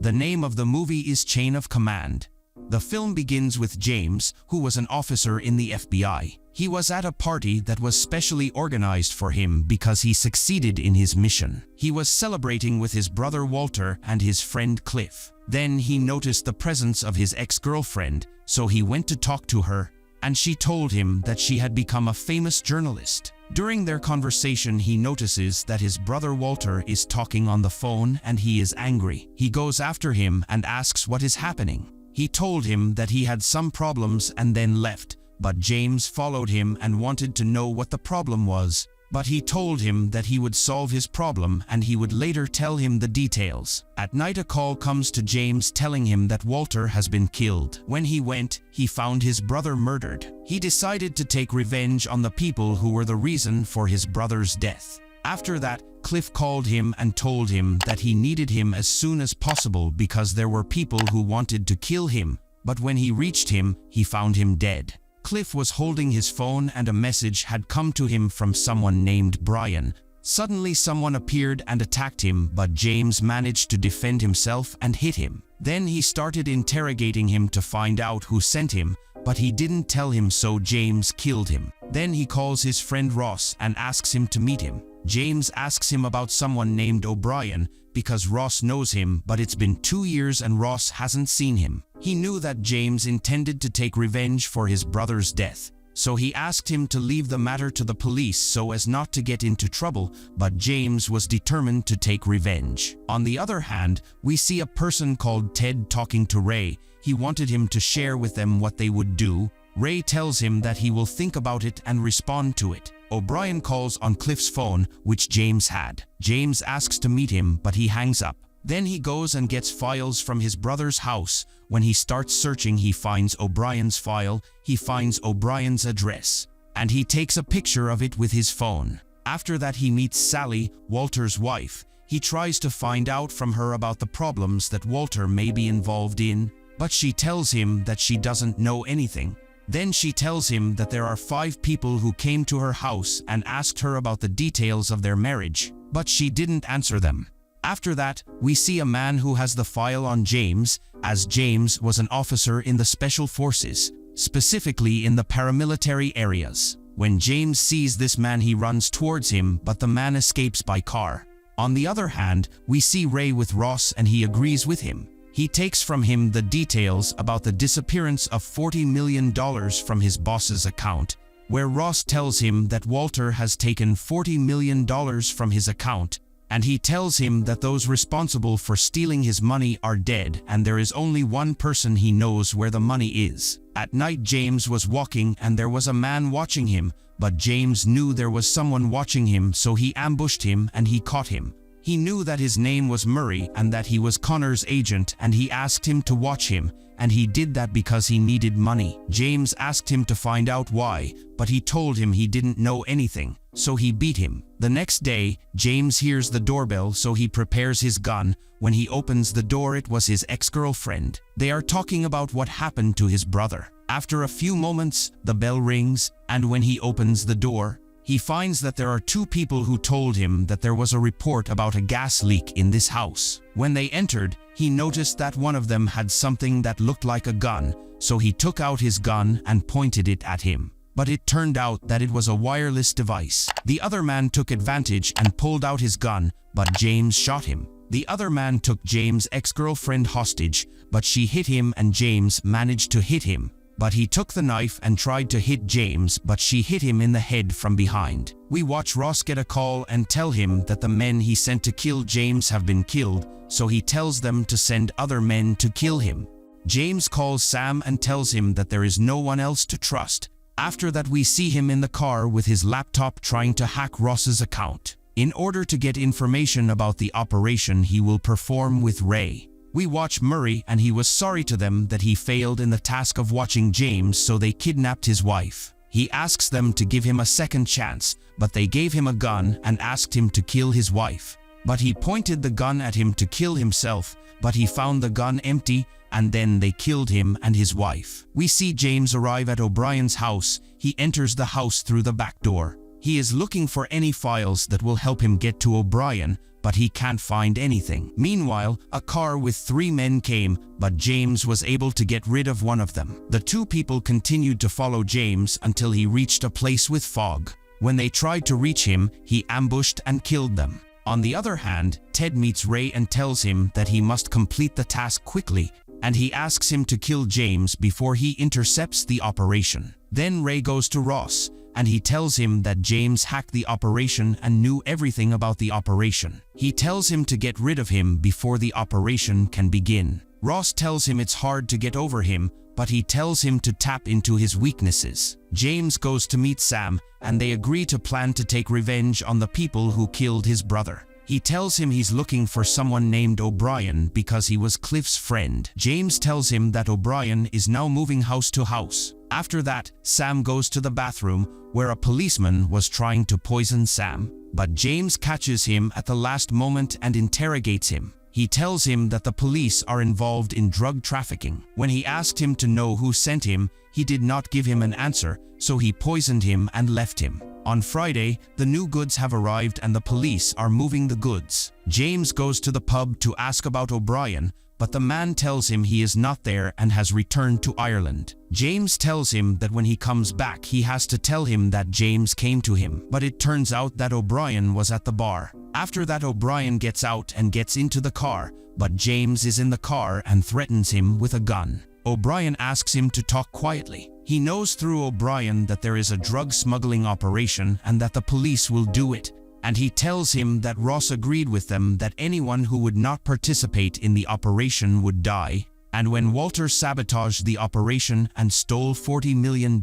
The name of the movie is Chain of Command. The film begins with James, who was an officer in the FBI. He was at a party that was specially organized for him because he succeeded in his mission. He was celebrating with his brother Walter and his friend Cliff. Then he noticed the presence of his ex-girlfriend, so he went to talk to her, and she told him that she had become a famous journalist. During their conversation, he notices that his brother Walter is talking on the phone and he is angry. He goes after him and asks what is happening. He told him that he had some problems and then left, but James followed him and wanted to know what the problem was. But he told him that he would solve his problem and he would later tell him the details. At night, a call comes to James telling him that Walter has been killed. When he went, he found his brother murdered. He decided to take revenge on the people who were the reason for his brother's death. After that, Cliff called him and told him that he needed him as soon as possible because there were people who wanted to kill him. But when he reached him, he found him dead. Cliff was holding his phone and a message had come to him from someone named Brian. Suddenly someone appeared and attacked him, but James managed to defend himself and hit him. Then he started interrogating him to find out who sent him, but he didn't tell him, so James killed him. Then he calls his friend Ross and asks him to meet him. James asks him about someone named O'Brien because Ross knows him, but it's been 2 years and Ross hasn't seen him. He knew that James intended to take revenge for his brother's death, so he asked him to leave the matter to the police so as not to get into trouble, but James was determined to take revenge. On the other hand, we see a person called Ted talking to Ray. He wanted him to share with them what they would do. Ray tells him that he will think about it and respond to it. O'Brien calls on Cliff's phone, which James had. James asks to meet him, but he hangs up. Then he goes and gets files from his brother's house. When he starts searching, he finds O'Brien's file, he finds O'Brien's address, and he takes a picture of it with his phone. After that, he meets Sally, Walter's wife. He tries to find out from her about the problems that Walter may be involved in, but she tells him that she doesn't know anything. Then she tells him that there are 5 people who came to her house and asked her about the details of their marriage, but she didn't answer them. After that, we see a man who has the file on James, as James was an officer in the special forces, specifically in the paramilitary areas. When James sees this man, he runs towards him, but the man escapes by car. On the other hand, we see Ray with Ross and he agrees with him. He takes from him the details about the disappearance of $40 million from his boss's account, where Ross tells him that Walter has taken $40 million from his account, and he tells him that those responsible for stealing his money are dead and there is only one person he knows where the money is. At night, James was walking and there was a man watching him, but James knew there was someone watching him, so he ambushed him and he caught him. He knew that his name was Murray and that he was Connor's agent, and he asked him to watch him, and he did that because he needed money. James asked him to find out why, but he told him he didn't know anything, so he beat him. The next day, James hears the doorbell, so he prepares his gun. When he opens the door, it was his ex-girlfriend. They are talking about what happened to his brother. After a few moments, the bell rings, and when he opens the door, he finds that there are 2 people who told him that there was a report about a gas leak in this house. When they entered, he noticed that one of them had something that looked like a gun, so he took out his gun and pointed it at him. But it turned out that it was a wireless device. The other man took advantage and pulled out his gun, but James shot him. The other man took James' ex-girlfriend hostage, but she hit him and James managed to hit him. But he took the knife and tried to hit James, but she hit him in the head from behind. We watch Ross get a call and tell him that the men he sent to kill James have been killed, so he tells them to send other men to kill him. James calls Sam and tells him that there is no one else to trust. After that, we see him in the car with his laptop trying to hack Ross's account. In order to get information about the operation he will perform with Ray. We watch Murray and he was sorry to them that he failed in the task of watching James, so they kidnapped his wife. He asks them to give him a second chance, but they gave him a gun and asked him to kill his wife. But he pointed the gun at him to kill himself, but he found the gun empty, and then they killed him and his wife. We see James arrive at O'Brien's house. He enters the house through the back door. He is looking for any files that will help him get to O'Brien, but he can't find anything. Meanwhile, a car with 3 men came, but James was able to get rid of one of them. The 2 people continued to follow James until he reached a place with fog. When they tried to reach him, he ambushed and killed them. On the other hand, Ted meets Ray and tells him that he must complete the task quickly, and he asks him to kill James before he intercepts the operation. Then Ray goes to Ross, and he tells him that James hacked the operation and knew everything about the operation. He tells him to get rid of him before the operation can begin. Ross tells him it's hard to get over him, but he tells him to tap into his weaknesses. James goes to meet Sam, and they agree to plan to take revenge on the people who killed his brother. He tells him he's looking for someone named O'Brien because he was Cliff's friend. James tells him that O'Brien is now moving house to house. After that, Sam goes to the bathroom, where a policeman was trying to poison Sam, but James catches him at the last moment and interrogates him. He tells him that the police are involved in drug trafficking. When he asked him to know who sent him, he did not give him an answer, so he poisoned him and left him. On Friday, the new goods have arrived and the police are moving the goods. James goes to the pub to ask about O'Brien, but the man tells him he is not there and has returned to Ireland. James tells him that when he comes back he has to tell him that James came to him, but it turns out that O'Brien was at the bar. After that, O'Brien gets out and gets into the car, but James is in the car and threatens him with a gun. O'Brien asks him to talk quietly. He knows through O'Brien that there is a drug smuggling operation and that the police will do it, and he tells him that Ross agreed with them that anyone who would not participate in the operation would die, and when Walter sabotaged the operation and stole $40 million,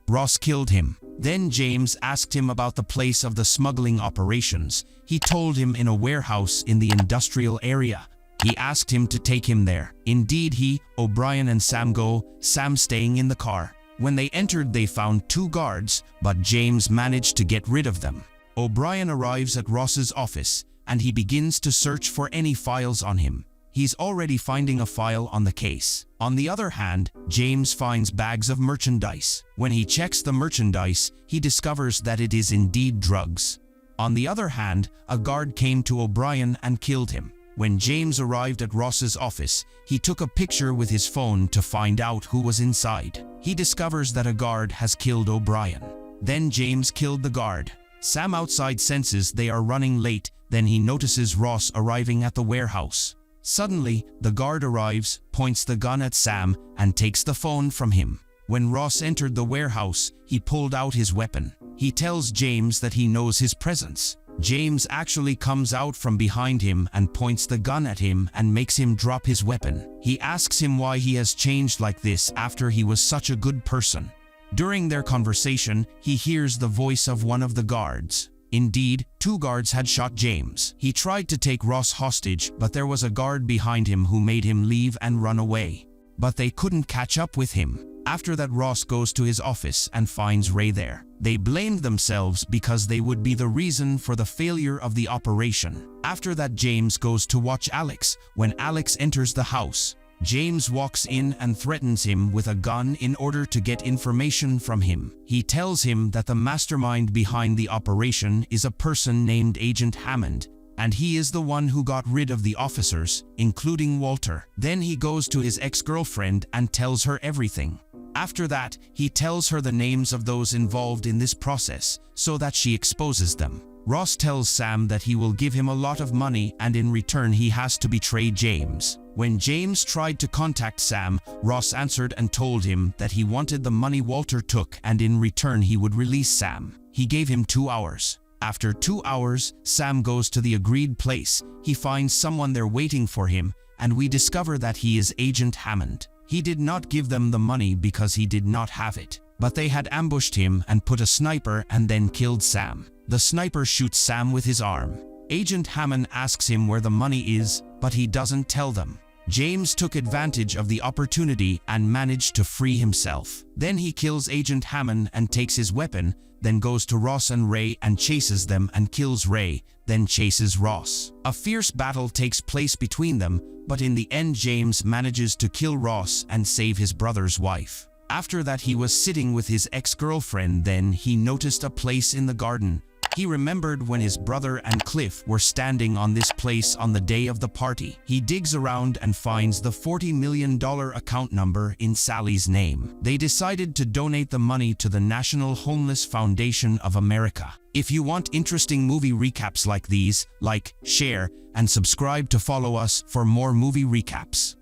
Ross killed him. Then James asked him about the place of the smuggling operations. He told him in a warehouse in the industrial area. He asked him to take him there. Indeed, he, O'Brien and Sam go, Sam staying in the car. When they entered, they found 2 guards, but James managed to get rid of them. O'Brien arrives at Ross's office, and he begins to search for any files on him. He's already finding a file on the case. On the other hand, James finds bags of merchandise. When he checks the merchandise, he discovers that it is indeed drugs. On the other hand, a guard came to O'Brien and killed him. When James arrived at Ross's office, he took a picture with his phone to find out who was inside. He discovers that a guard has killed O'Brien. Then James killed the guard. Sam outside senses they are running late, then he notices Ross arriving at the warehouse. Suddenly, the guard arrives, points the gun at Sam, and takes the phone from him. When Ross entered the warehouse, he pulled out his weapon. He tells James that he knows his presence. James actually comes out from behind him and points the gun at him and makes him drop his weapon. He asks him why he has changed like this after he was such a good person. During their conversation, he hears the voice of one of the guards. Indeed, 2 guards had shot James. He tried to take Ross hostage, but there was a guard behind him who made him leave and run away. But they couldn't catch up with him. After that, Ross goes to his office and finds Ray there. They blamed themselves because they would be the reason for the failure of the operation. After that, James goes to watch Alex. When Alex enters the house, James walks in and threatens him with a gun in order to get information from him. He tells him that the mastermind behind the operation is a person named Agent Hammond, and he is the one who got rid of the officers, including Walter. Then he goes to his ex-girlfriend and tells her everything. After that, he tells her the names of those involved in this process, so that she exposes them. Ross tells Sam that he will give him a lot of money and in return he has to betray James. When James tried to contact Sam, Ross answered and told him that he wanted the money Walter took and in return he would release Sam. He gave him 2 hours. After 2 hours, Sam goes to the agreed place. He finds someone there waiting for him, and we discover that he is Agent Hammond. He did not give them the money because he did not have it, but they had ambushed him and put a sniper and then killed Sam. The sniper shoots Sam with his arm. Agent Hammond asks him where the money is, but he doesn't tell them. James took advantage of the opportunity and managed to free himself. Then he kills Agent Hammond and takes his weapon, then goes to Ross and Ray and chases them and kills Ray, then chases Ross. A fierce battle takes place between them, but in the end James manages to kill Ross and save his brother's wife. After that, he was sitting with his ex-girlfriend, then he noticed a place in the garden. He remembered when his brother and Cliff were standing on this place on the day of the party. He digs around and finds the $40 million account number in Sally's name. They decided to donate the money to the National Homeless Foundation of America. If you want interesting movie recaps like these, like, share, and subscribe to follow us for more movie recaps.